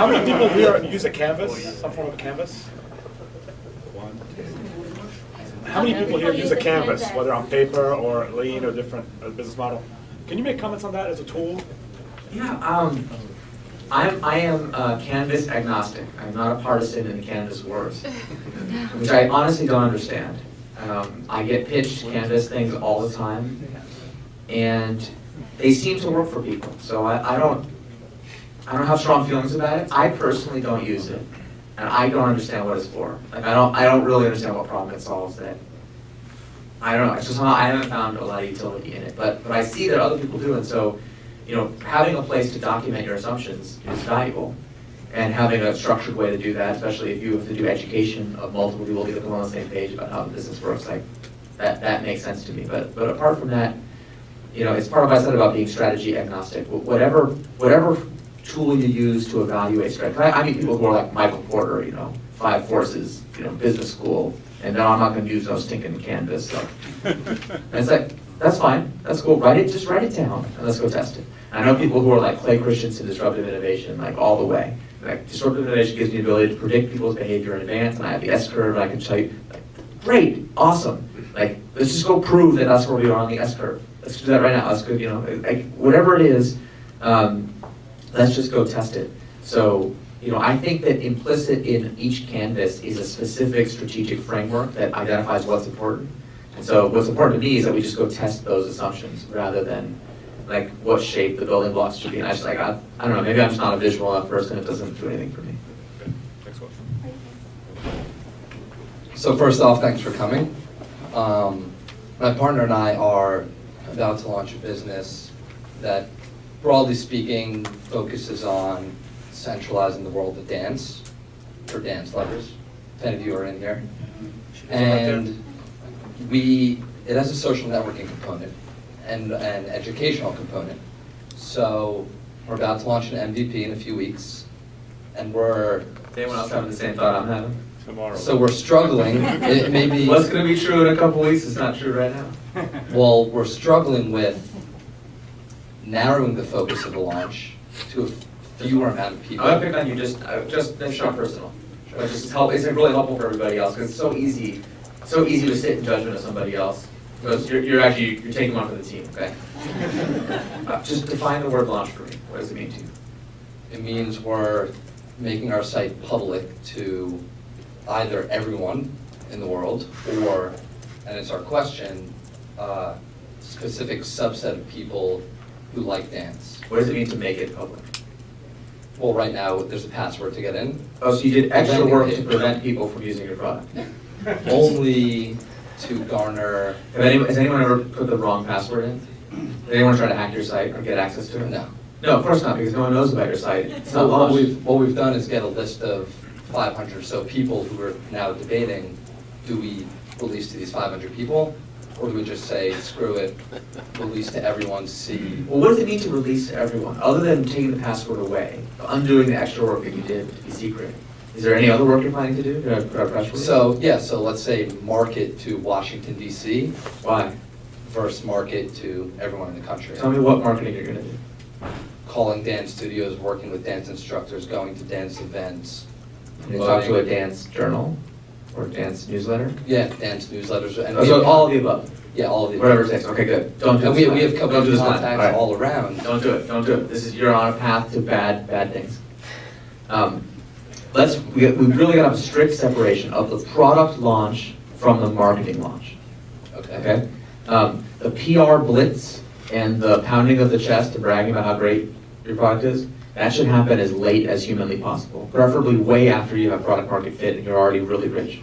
How many people here use a canvas, some form of a canvas? One, two. How many people here use a canvas, whether on paper or lean or different business model? Can you make comments on that as a tool? Yeah, I am canvas agnostic. I'm not a partisan in the canvas wars, which I honestly don't understand. I get pitched canvas things all the time, and they seem to work for people. So I don't have strong feelings about it. I personally don't use it, and I don't understand what it's for. Like I don't really understand what problem it solves. That I don't know. It's just I haven't found a lot of utility in it, but I see that other people do, and so. You know, having a place to document your assumptions is valuable, and having a structured way to do that, especially if you have to do education of multiple people to get them on the same page about how the business works, like that makes sense to me. But apart from that, you know, it's part of what I said about being strategy agnostic. Whatever tool you use to evaluate strategy. I meet people who are like Michael Porter, you know, 5 Forces, you know, business school, and no, I'm not going to use no stinking canvas. So. And it's like, that's fine, that's cool. Just write it down, and let's go test it. I know people who are like Clay Christensen, disruptive innovation, like all the way. Like disruptive innovation gives me the ability to predict people's behavior in advance, and I have the S-curve, and I can tell you, like, great, awesome. Like, let's just go prove that that's where we are on the S-curve. Let's do that right now. Let's go, you know, like whatever it is, let's just go test it. So, you know, I think that implicit in each canvas is a specific strategic framework that identifies what's important. And so what's important to me is that we just go test those assumptions rather than like what shape the building blocks should be. And I just like, I don't know, maybe I'm just not a visual enough person, it doesn't do anything for me. Okay. Next question. So first off, thanks for coming. My partner and I are about to launch a business that, broadly speaking, focuses on centralizing the world of dance for dance lovers. If any of you are in here. And it has a social networking component and an educational component. So we're about to launch an MVP in a few weeks, and Is anyone else having the same thought I'm having? Tomorrow. So we're struggling. It may be What's going to be true in a couple weeks is not true right now. well, we're struggling with narrowing the focus of the launch to a fewer amount of people. I'm going to pick on you just not personal. But just help. It's really helpful for everybody else because it's so easy to sit in judgment of somebody else. Because you're taking one for the team, okay? Just define the word launch for me. What does it mean to you? It means we're making our site public to either everyone in the world or, and it's our question, a specific subset of people who like dance. What does it mean to make it public? Well, right now, there's a password to get in. Oh, so you did extra work to prevent people from using your product? Only to garner. Has anyone ever put the wrong password in? Did anyone try to hack your site or get access to it? No. No, of course not, because no one knows about your site. It's not What launched. we've done is get a list of 500 or so people who are now debating, do we release to these 500 people? Or do we just say, screw it, release to everyone, see? Well, what does it mean to release to everyone, other than taking the password away, undoing the extra work that you did to be secret? Is there any other work you're planning to do? Press release? So let's say market to Washington DC Why? versus market to everyone in the country. Tell me what marketing you're gonna do. Calling dance studios, working with dance instructors, going to dance events. You talk to a dance journal or dance newsletter? Yeah, dance newsletters. And So all of the above, yeah, all of the. whatever it takes. Okay, good. Don't do And this. we have Don't company do this plan. contacts All all around. Don't do it. Don't do it. You're on a path to bad things. We really got to have a strict separation of the product launch from the marketing launch. Okay? The PR blitz and the pounding of the chest and bragging about how great your product is, that should happen as late as humanly possible, preferably way after you have product market fit and you're already really rich.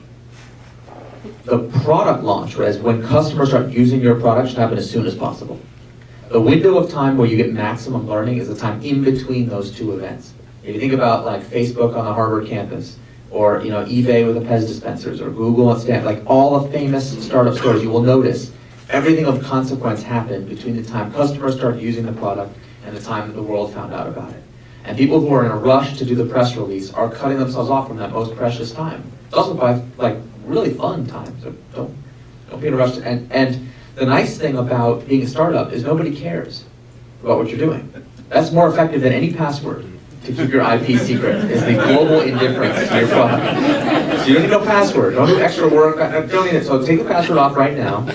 The product launch, whereas when customers start using your product, should happen as soon as possible. The window of time where you get maximum learning is the time in between those two events. If you think about like Facebook on the Harvard campus, or eBay with the Pez dispensers, or Google and Stanford, like all the famous startup stories, you will notice everything of consequence happened between the time customers started using the product and the time that the world found out about it. And people who are in a rush to do the press release are cutting themselves off from that most precious time. It's also by like really fun time, so don't be in a rush. And the nice thing about being a startup is nobody cares about what you're doing. That's more effective than any password. to keep your IP secret, is the global indifference to your product. So you don't need no password, don't do extra work, don't need it. So take the password off right now,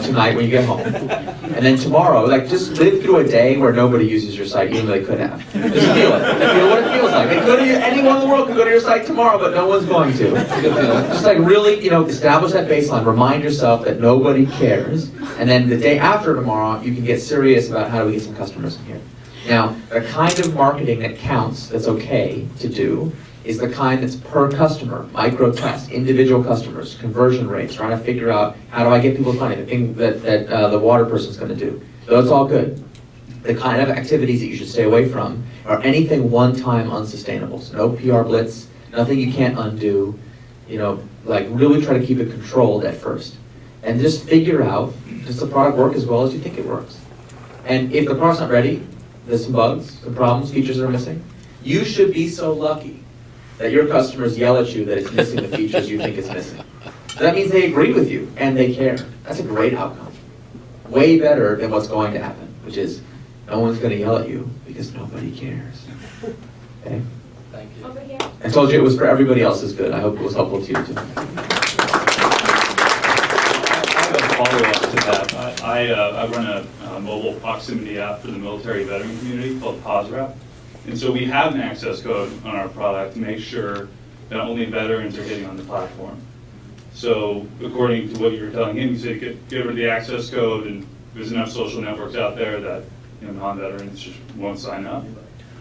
tonight when you get home. And then tomorrow, just live through a day where nobody uses your site, even though they could have. Just feel it. Feel what it feels like. Anyone in the world can go to your site tomorrow, but no one's going to. Just really, establish that baseline. Remind yourself that nobody cares. And then the day after tomorrow, you can get serious about how do we get some customers in here. Now, the kind of marketing that counts, that's okay to do, is the kind that's per customer, micro test, individual customers, conversion rates, trying to figure out how do I get people's money, the thing that the water person's going to do. That's all good. The kind of activities that you should stay away from are anything one-time unsustainable. So no PR blitz, nothing you can't undo. Really try to keep it controlled at first. And just figure out, does the product work as well as you think it works? And if the product's not ready, there's some bugs, some problems, features that are missing, you should be so lucky that your customers yell at you that it's missing the features you think it's missing. That means they agree with you and they care. That's a great outcome. Way better than what's going to happen, which is no one's going to yell at you because nobody cares. Okay? Thank you. Over here. I told you it was for everybody else's good. I hope it was helpful to you too. Follow-up to that. I run a mobile proximity app for the military veteran community called POSRAP. And so we have an access code on our product to make sure that only veterans are getting on the platform. So according to what you were telling him, you said get rid of the access code, and there's enough social networks out there that non-veterans just won't sign up.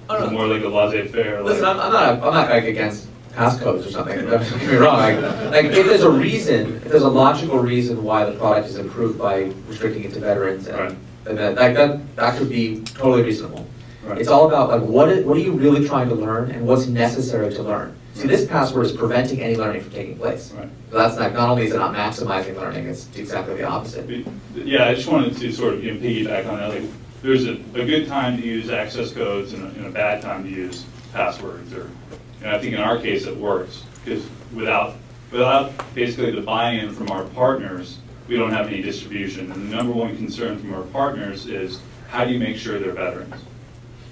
Oh, no. It's more like a laissez-faire. Listen, I'm not against passcodes or something. Don't get me wrong. If there's a reason, if there's a logical reason why the product is improved by restricting it to veterans, and that could be totally reasonable. Right. It's all about what are you really trying to learn and what's necessary to learn. See, this password is preventing any learning from taking place. Right. So that's not only is it not maximizing learning, it's exactly the opposite. Yeah, I just wanted to sort of piggyback on that. There's a good time to use access codes and a bad time to use passwords. And I think in our case it works, because without basically the buy-in from our partners, we don't have any distribution. And the number one concern from our partners is how do you make sure they're veterans?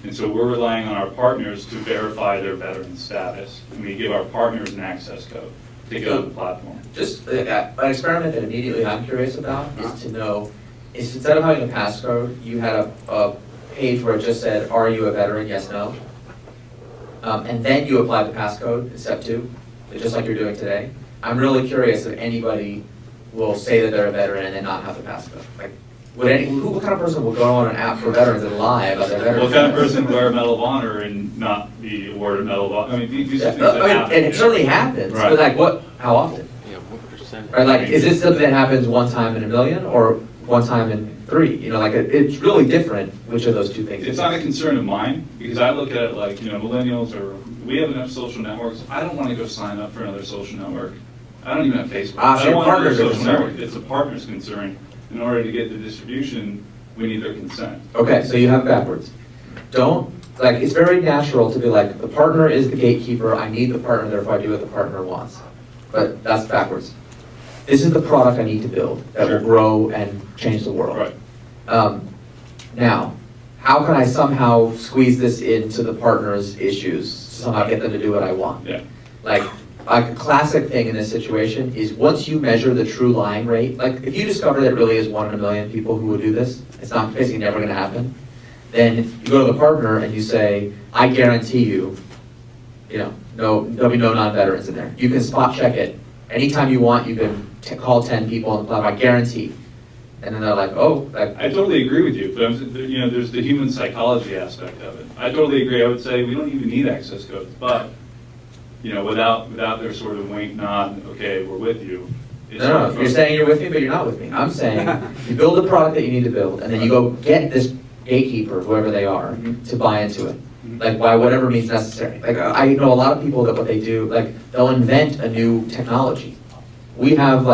And so we're relying on our partners to verify their veteran status. And we give our partners an access code to get on the platform. Just an experiment that immediately I'm curious about is to know, if instead of having a passcode, you had a page where it just said, are you a veteran, yes, no? And then you apply the passcode in step 2, just like you're doing today. I'm really curious if anybody will say that they're a veteran and then not have the passcode. What kind of person will go on an app for veterans and lie about their veterans? What kind of person would wear a Medal of Honor and not be awarded a Medal of Honor? I mean, these are things that happen. And it certainly happens, Right. but how often? Yeah, what percent? Right, is this something that happens one time in a million or one time in 3? It's really different which of those two things. It's not a concern of mine, because I look at it like, millennials, or we have enough social networks. I don't want to go sign up for another social network. I don't even have Facebook. So I don't your want another partners are social concerned. network. It's a partner's concern. In order to get the distribution, we need their consent. Okay, so you have it backwards. It's very natural to be like, the partner is the gatekeeper, I need the partner, therefore I do what the partner wants. But that's backwards. This is the product I need to build that will grow and change the world. Right. Now, how can I somehow squeeze this into the partner's issues, somehow get them to do what I want? Yeah. A classic thing in this situation is once you measure the true lying rate, if you discover that it really is 1 in a million people who would do this, it's not basically never going to happen, then you go to the partner and you say, I guarantee you, there'll be no non-veterans in there. You can spot check it. Anytime you want, you can call 10 people on the platform, I guarantee. And then they're like, oh. I totally agree with you, but there's the human psychology aspect of it. I totally agree. I would say we don't even need access codes, but without their sort of wink, nod, okay, we're with you. No, you're saying you're with me, but you're not with me. I'm saying you build the product that you need to build, and then you go get this gatekeeper, whoever they are, to buy into it. By whatever means necessary. I know a lot of people that what they do, they'll invent a new technology. We have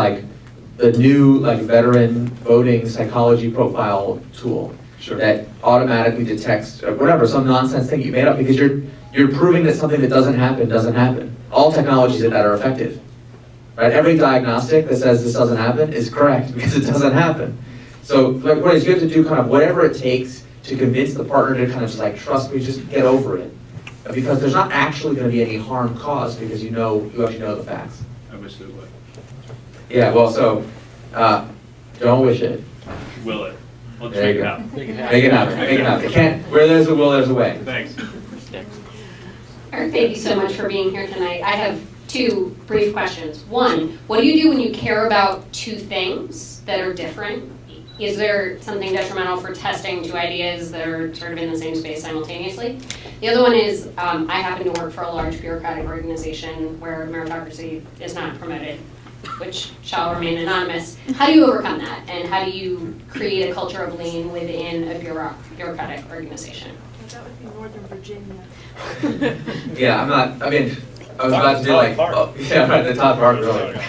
the new veteran voting psychology profile tool that automatically detects whatever, some nonsense thing you made up because you're proving that something that doesn't happen. All technologies that are effective. Right? Every diagnostic that says this doesn't happen is correct because it doesn't happen. So what is you have to do kind of whatever it takes to convince the partner to kind of just trust me, just get over it. because there's not actually going to be any harm caused because you actually know the facts. I wish there would. Yeah, well, so don't wish it. Will it? Let's There make you it go. happen. Make it happen. Make it happen. It can't. Where there's a will, there's a way. Thanks. Eric, thank you so much for being here tonight. I have two brief questions. One, what do you do when you care about two things that are different? Is there something detrimental for testing two ideas that are sort of in the same space simultaneously? The other one is, I happen to work for a large bureaucratic organization where meritocracy is not promoted, which shall remain anonymous. How do you overcome that? And how do you create a culture of lean within a bureaucratic organization? That would be Northern Virginia. Yeah, I mean, I was about to be like, oh, yeah, right, the top part, really.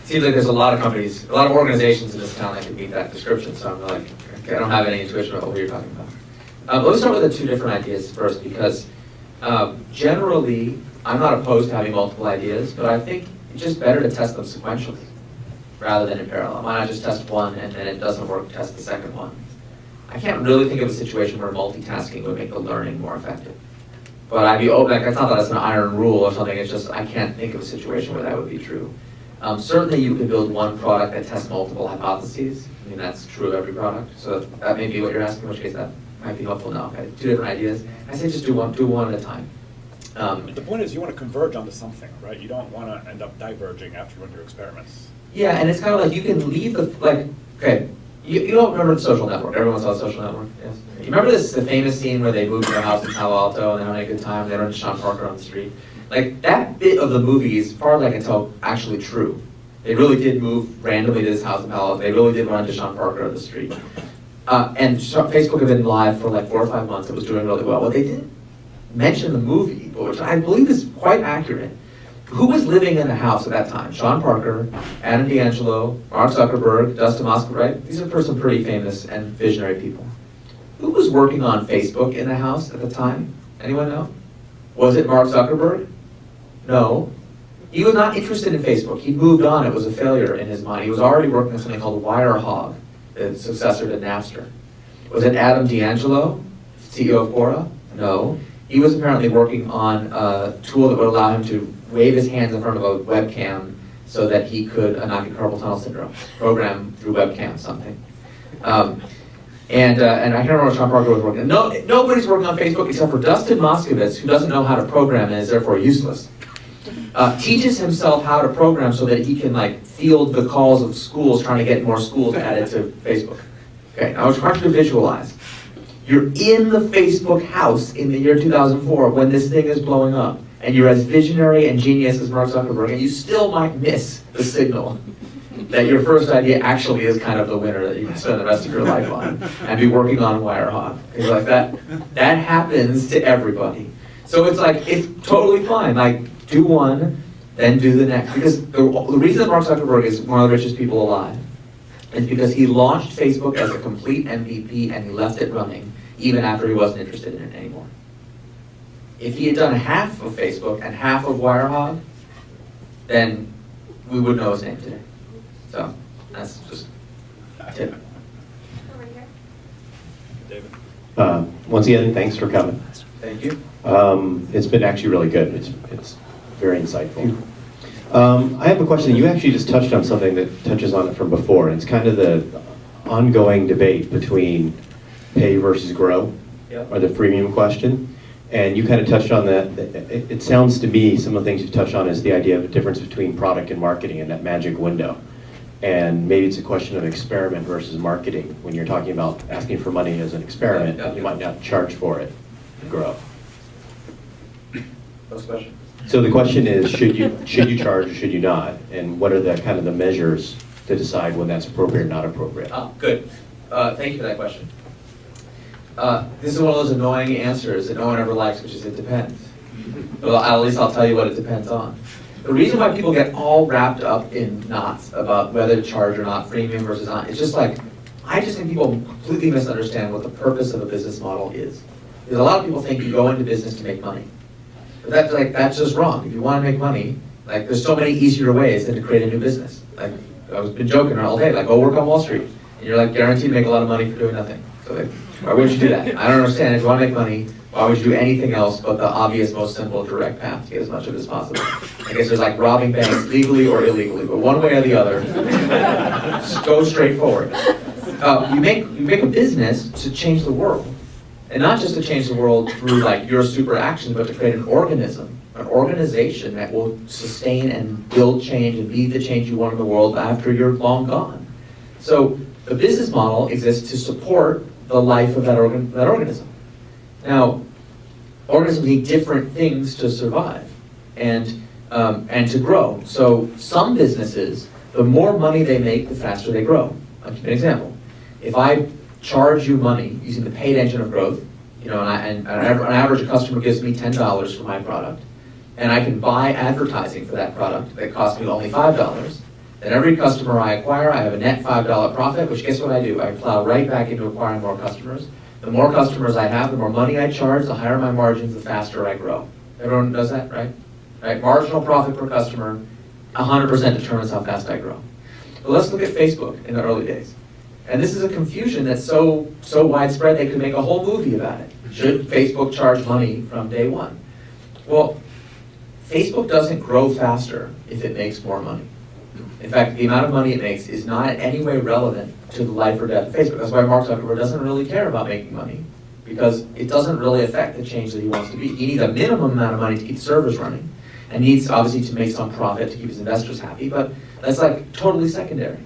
Seems like there's a lot of companies, a lot of organizations in this town that could meet that description, so I'm like, okay, I don't have any intuition about what you're talking about. Let's start with the two different ideas first, because generally, I'm not opposed to having multiple ideas, but I think it's just better to test them sequentially rather than in parallel. Why not just test one and then it doesn't work, test the second one? I can't really think of a situation where multitasking would make the learning more effective. But I'd be open, like, it's not that it's an iron rule or something, it's just I can't think of a situation where that would be true. Certainly you could build one product that tests multiple hypotheses. I mean, that's true of every product. So that may be what you're asking, in which case that might be helpful now. Okay, two different ideas. I say just do one at a time. The point is you want to converge onto something, right? You don't want to end up diverging after you run your experiments. Yeah, and it's kind of like you can leave the, like, okay, you don't remember The Social Network. Everyone saw The Social Network, yes? You remember the famous scene where they moved to their house in Palo Alto and they're having a good time, they run into Sean Parker on the street? Like, that bit of the movie is, as far as I can tell, actually true. They really did move randomly to this house in Palo Alto. They really did run into Sean Parker on the street. And Facebook had been live for like 4 or 5 months. It was doing really well. What they didn't mention in the movie, which I believe is quite accurate, who was living in the house at that time? Sean Parker, Adam D'Angelo, Mark Zuckerberg, Dustin Moskovitz, right? These are some pretty famous and visionary people. Who was working on Facebook in the house at the time? Anyone know? Was it Mark Zuckerberg? No. He was not interested in Facebook. He moved on. It was a failure in his mind. He was already working on something called Wirehog, the successor to Napster. Was it Adam D'Angelo, CEO of Quora? No. He was apparently working on a tool that would allow him to wave his hands in front of a webcam so that he could not get carpal tunnel syndrome, program through webcam something. And I can't remember what Sean Parker was working on. No, nobody's working on Facebook except for Dustin Moskovitz, who doesn't know how to program and is therefore useless. Teaches himself how to program so that he can like field the calls of schools trying to get more schools added to Facebook. Okay, now I want you to visualize. You're in the Facebook house in the year 2004 when this thing is blowing up, and you're as visionary and genius as Mark Zuckerberg, and you still might miss the signal that your first idea actually is kind of the winner that you can spend the rest of your life on and be working on Wirehog. Things like that. That happens to everybody. So it's like, it's totally fine. Like, do one, then do the next. Because the reason that Mark Zuckerberg is one of the richest people alive is because he launched Facebook as a complete MVP and he left it running even after he wasn't interested in it anymore. If he had done half of Facebook and half of Wirehog, then we would know his name today. So that's just a tip. Over here. David? Once again, thanks for coming. Thank you. It's been actually really good. It's very insightful. I have a question. You actually just touched on something that touches on it from before. And it's kind of the ongoing debate between pay versus grow, Yep. or the freemium question. And you kind of touched on that. It sounds to me, some of the things you've touched on is the idea of a difference between product and marketing and that magic window. And maybe it's a question of experiment versus marketing. When you're talking about asking for money as an experiment, Yeah. you might not charge for it to grow. First question. So the question is, should you charge or should you not? And what are the kind of the measures to decide when that's appropriate or not appropriate? Oh, good. Thank you for that question. This is one of those annoying answers that no one ever likes, which is it depends. Well, at least I'll tell you what it depends on. The reason why people get all wrapped up in knots about whether to charge or not, freemium versus not, it's just like, I just think people completely misunderstand what the purpose of a business model is. Because a lot of people think you go into business to make money. But that's just wrong. If you want to make money, like there's so many easier ways than to create a new business. Like I've been joking all day, like go work on Wall Street. And you're like guaranteed to make a lot of money for doing nothing. So like, why wouldn't you do that? I don't understand. If you want to make money, Why would you do anything else but the obvious, most simple, direct path to get as much of it as possible? I guess there's like robbing banks legally or illegally, but one way or the other, just go straight forward. You make a business to change the world. And not just to change the world through like your super action, but to create an organism, an organization that will sustain and build change and be the change you want in the world after you're long gone. So the business model exists to support the life of that organism. Now, organisms need different things to survive and to grow. So some businesses, the more money they make, the faster they grow. I'll give you an example. If I charge you money using the paid engine of growth, and on average a customer gives me $10 for my product, and I can buy advertising for that product that costs me only $5, then every customer I acquire, I have a net $5 profit, which guess what I do? I plow right back into acquiring more customers. The more customers I have, the more money I charge, the higher my margins, the faster I grow. Everyone does that, right? Marginal profit per customer, 100% determines how fast I grow. But let's look at Facebook in the early days. And this is a confusion that's so widespread they could make a whole movie about it. Should Facebook charge money from day one? Well, Facebook doesn't grow faster if it makes more money. In fact, the amount of money it makes is not in any way relevant to the life or death of Facebook. That's why Mark Zuckerberg doesn't really care about making money, because it doesn't really affect the change that he wants to be. He needs a minimum amount of money to keep servers running, and needs obviously to make some profit to keep his investors happy, but that's like totally secondary.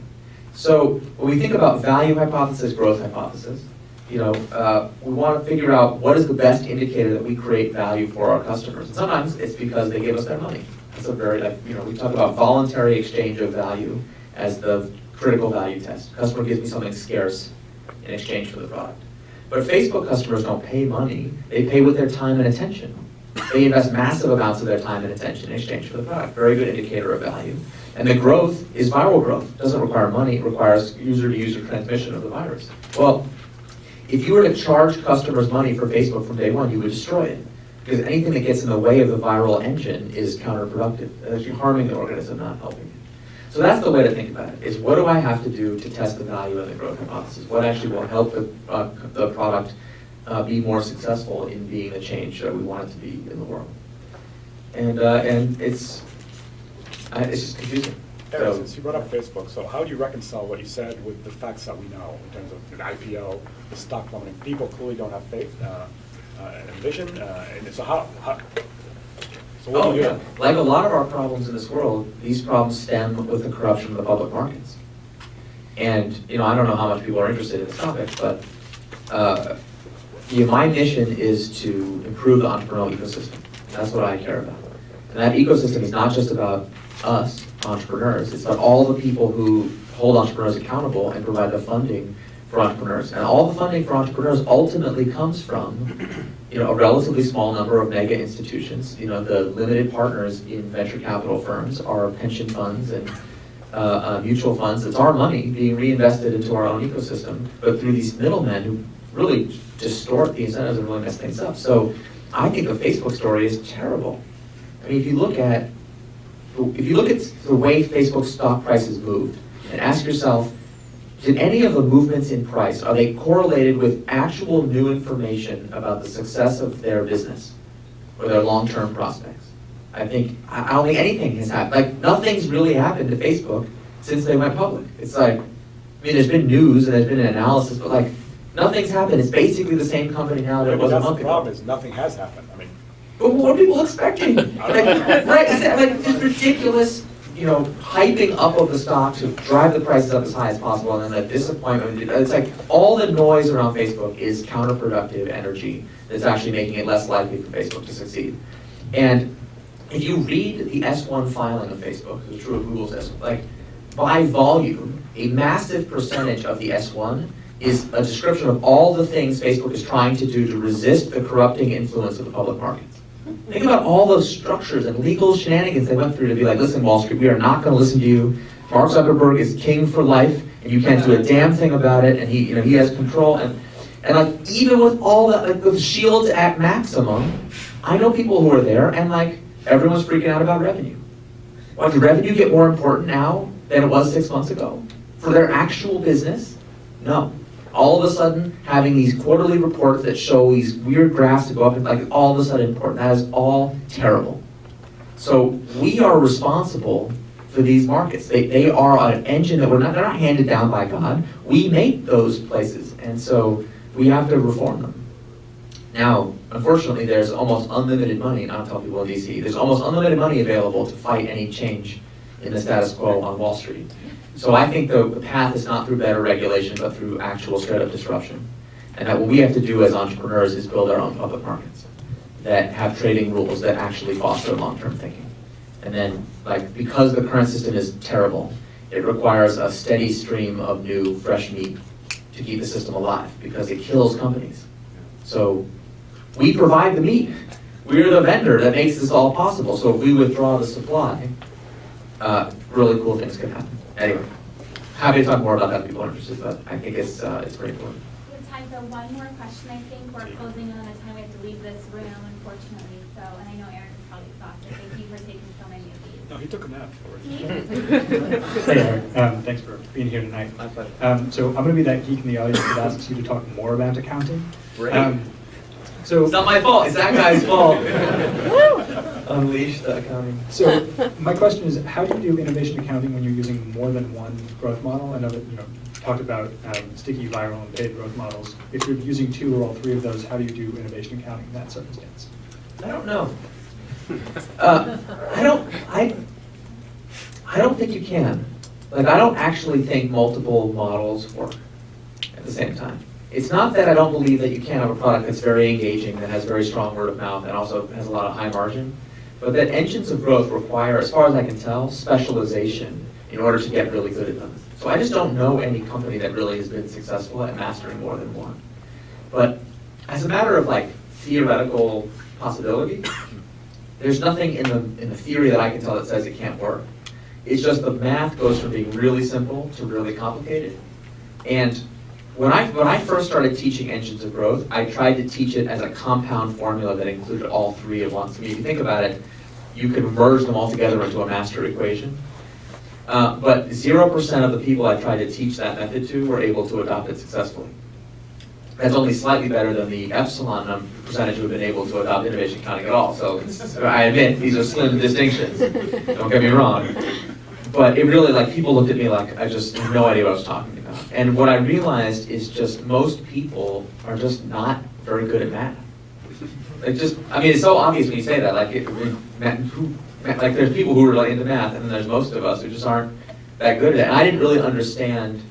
So when we think about value hypothesis, growth hypothesis, we want to figure out what is the best indicator that we create value for our customers. And sometimes it's because they give us their money. That's a very, we talk about voluntary exchange of value as the critical value test. Customer gives me something scarce in exchange for the product. But Facebook customers don't pay money, they pay with their time and attention. They invest massive amounts of their time and attention in exchange for the product. Very good indicator of value. And the growth is viral growth. It doesn't require money, it requires user-to-user transmission of the virus. Well, if you were to charge customers money for Facebook from day one, you would destroy it. Because anything that gets in the way of the viral engine is counterproductive. It's actually harming the organism, not helping it. So that's the way to think about it, is what do I have to do to test the value of the growth hypothesis? What actually will help the product be more successful in being the change that we want it to be in the world? And it's just confusing. Eric, since you brought up Facebook, so how do you reconcile what you said with the facts that we know in terms of the IPO, the stock plummeting? People clearly don't have faith and vision, and so so what do you do? Like a lot of our problems in this world, these problems stem with the corruption of the public markets. And I don't know how much people are interested in this topic, but my mission is to improve the entrepreneurial ecosystem. That's what I care about. And that ecosystem is not just about us, entrepreneurs. It's about all the people who hold entrepreneurs accountable and provide the funding for entrepreneurs. And all the funding for entrepreneurs ultimately comes from a relatively small number of mega institutions. The limited partners in venture capital firms are pension funds and mutual funds. It's our money being reinvested into our own ecosystem, but through these middlemen who really distort the incentives and really mess things up. So I think the Facebook story is terrible. I mean, if you look at the way Facebook stock prices moved, and ask yourself, did any of the movements in price, are they correlated with actual new information about the success of their business or their long-term prospects? I don't think anything has happened. Like, nothing's really happened to Facebook since they went public. It's like, there's been news and there's been an analysis, but nothing's happened. It's basically the same company now that it was a month ago. The problem is nothing has happened. But what are people expecting? Right? Is that this ridiculous, hyping up of the stock to drive the prices up as high as possible, and then the disappointment? It's like all the noise around Facebook is counterproductive energy that's actually making it less likely for Facebook to succeed. And if you read the S1 filing of Facebook, it's true of Google's S1, by volume, a massive percentage of the S1 is a description of all the things Facebook is trying to do to resist the corrupting influence of the public markets. Think about all those structures and legal shenanigans they went through to be like, listen, Wall Street, we are not going to listen to you. Mark Zuckerberg is king for life, and you can't do a damn thing about it, and he has control. And even with all that, with shields at maximum, I know people who are there, and everyone's freaking out about revenue. Did revenue get more important now than it was 6 months ago? For their actual business? No. all of a sudden, having these quarterly reports that show these weird graphs to go up and like all of a sudden important, that is all terrible. So we are responsible for these markets. They are an engine that they're not handed down by God. We make those places, and so we have to reform them. Now, unfortunately, there's almost unlimited money, and I'll tell people in DC, there's almost unlimited money available to fight any change in the status quo on Wall Street. So I think the path is not through better regulation, but through actual straight-up disruption. And that what we have to do as entrepreneurs is build our own public markets that have trading rules that actually foster long-term thinking. And then, like, because the current system is terrible, it requires a steady stream of new, fresh meat to keep the system alive, because it kills companies. So we provide the meat. We're the vendor that makes this all possible. So if we withdraw the supply, really cool things can happen. Anyway, happy to talk more about that if people are interested, but I think it's pretty important. We have time for one more question. I think we're closing in on the time we have to leave this room, unfortunately. So, and I know Aaron is probably exhausted. Thank you for taking so many of these. No, he took a nap. Hey, Aaron, thanks for being here tonight. My pleasure. So I'm going to be that geek in the audience that asks you to talk more about accounting. Great. So It's not my fault, it's that guy's fault. Unleash the accounting. So my question is, how do you do innovation accounting when you're using more than one growth model? I know that you talked about sticky, viral, and paid growth models. If you're using two or all three of those, how do you do innovation accounting in that circumstance? I don't know. I don't think you can. Like, I don't actually think multiple models work at the same time. It's not that I don't believe that you can have a product that's very engaging, that has very strong word of mouth, and also has a lot of high margin, but that engines of growth require, as far as I can tell, specialization in order to get really good at them. So I just don't know any company that really has been successful at mastering more than one. But as a matter of like theoretical possibility, there's nothing in the theory that I can tell that says it can't work. It's just the math goes from being really simple to really complicated. And when I first started teaching engines of growth, I tried to teach it as a compound formula that included all three at once. I mean, if you think about it, you can merge them all together into a master equation. But 0% of the people I tried to teach that method to were able to adopt it successfully. That's only slightly better than the epsilon percentage who have been able to adopt innovation accounting at all. So I admit, these are slim distinctions, don't get me wrong. But it really, like, people looked at me like I just had no idea what I was talking about. And what I realized is just most people are just not very good at math. Like, just, I mean, it's so obvious when you say that. Like, like there's people who are like into math, and then there's most of us who just aren't that good at it. And I didn't really understand,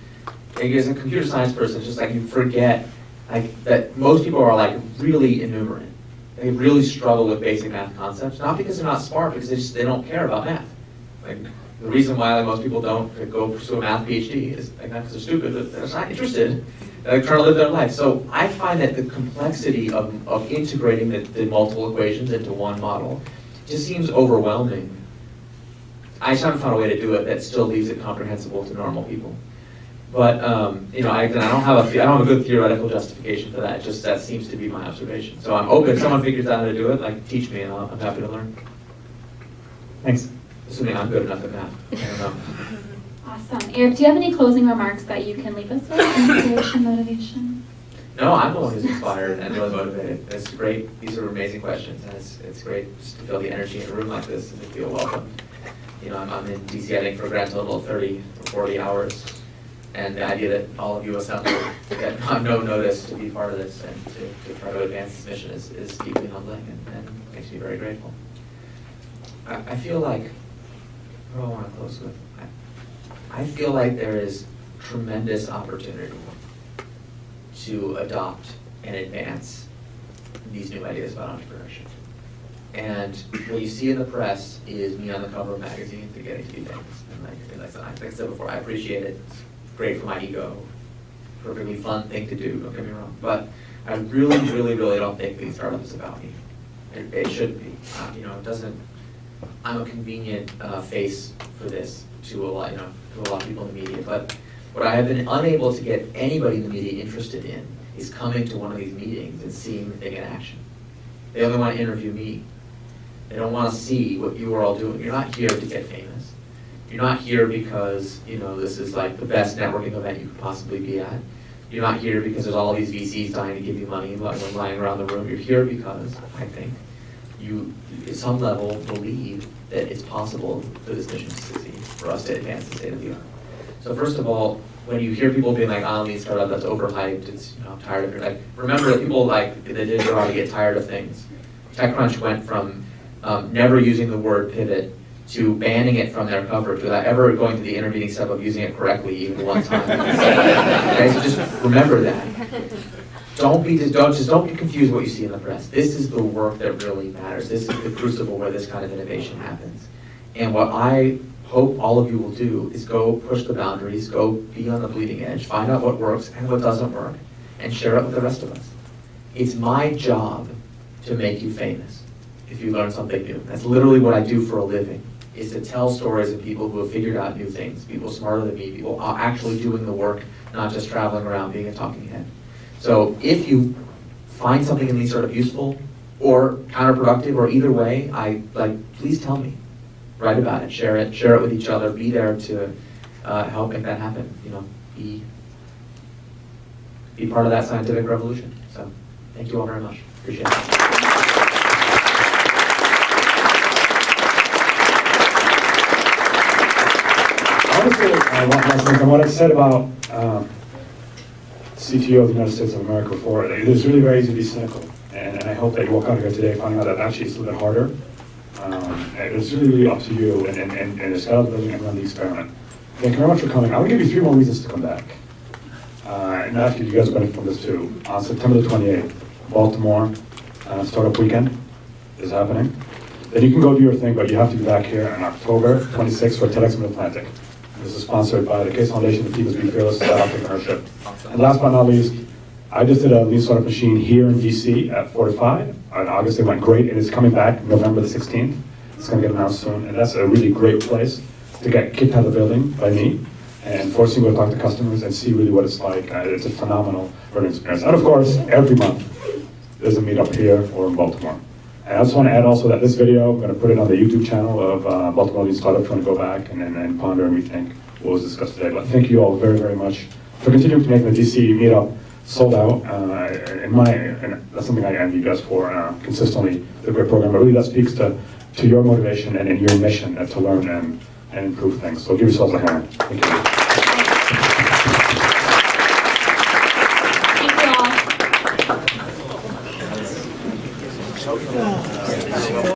like, as a computer science person, it's just like you forget like that most people are like really innumerate. They really struggle with basic math concepts, not because they're not smart, because they don't care about math. Like, the reason why like, most people don't go pursue a math PhD is like, not because they're stupid, they're just not interested. They're trying to live their life. So I find that the complexity of integrating the multiple equations into one model just seems overwhelming. I just haven't found a way to do it that still leaves it comprehensible to normal people. But I don't have a good theoretical justification for that. Just that seems to be my observation. So I'm open. If someone figures out how to do it, like teach me, and I'm happy to learn. Thanks. Assuming I'm good enough at math. I don't know. Awesome. Eric, do you have any closing remarks that you can leave us with? Inspiration, motivation? No, I'm the one who's inspired and really motivated. It's great. These are amazing questions, and it's great just to feel the energy in a room like this and to feel welcome. I'm in DC, I think, for a grand total of 30 or 40 hours. And the idea that all of you assembled get on no notice to be part of this and to try to advance this mission is deeply humbling and makes me very grateful. I feel like, what do I want to close with? I feel like there is tremendous opportunity to adopt and advance these new ideas about entrepreneurship. And what you see in the press is me on the cover of magazines and getting to do things. And like I said before, I appreciate it. It's great for my ego. Perfectly fun thing to do, don't get me wrong. But I really, really, really don't think the startup is about me. It shouldn't be. It doesn't. I'm a convenient face for this to a lot of people in the media. But what I have been unable to get anybody in the media interested in is coming to one of these meetings and seeing the thing in action. They only want to interview me. They don't want to see what you are all doing. You're not here to get famous. You're not here because this is like the best networking event you could possibly be at. You're not here because there's all these VCs dying to give you money and lying around the room. You're here because, I think, you, at some level, believe that it's possible for this mission to succeed, for us to advance the state of the art. So first of all, when you hear people being like, I don't need startup, that's overhyped, it's, I'm tired of it. Like, remember that people like, they didn't know how to get tired of things. TechCrunch went from never using the word pivot to banning it from their coverage without ever going to the intermediate step of using it correctly even one time. Okay, so just remember that. Don't get confused what you see in the press. This is the work that really matters. This is the crucible where this kind of innovation happens. And what I hope all of you will do is go push the boundaries, go be on the bleeding edge, find out what works and what doesn't work, and share it with the rest of us. It's my job to make you famous if you learn something new. That's literally what I do for a living, is to tell stories of people who have figured out new things, people smarter than me, people actually doing the work, not just traveling around being a talking head. So if you find something in these sort of useful or counterproductive or either way, please tell me. Write about it, share it with each other, be there to help make that happen. You know, be part of that scientific revolution. So thank you all very much. Appreciate it. Honestly, on what I said about CTO of the United States of America before, it is really very easy to be cynical. And I hope that you walk out of here today finding out that actually it's a little bit harder. It's really up to you and the scale of building and run the experiment. Thank you very much for coming. I will give you 3 more reasons to come back. And actually, you guys benefit from this too. On September the 28th, Baltimore Startup Weekend is happening. Then you can go do your thing, but you have to be back here on October 26th for TEDx Mid-Atlantic. This is sponsored by the Case Foundation, the Team is Be Fearless, Startup Entrepreneurship. And last but not least, I just did a Lean Startup Machine here in DC at 45. In August, it went great, and it's coming back November the 16th. It's going to get announced soon, and that's a really great place to get kicked out of the building by me and forcing you to talk to customers and see really what it's like. It's a phenomenal learning experience. And of course, every month, there's a meetup here or in Baltimore. And I just want to add also that this video, I'm going to put it on the YouTube channel of Baltimore Lean Startup if you want to go back and ponder and rethink what was discussed today. But thank you all very, very much for continuing to make the DC meetup sold out. And that's something I envy you guys for consistently, the great program. But really that speaks to your motivation and your mission to learn and improve things. So give yourselves a hand. Thank you. Thank you all.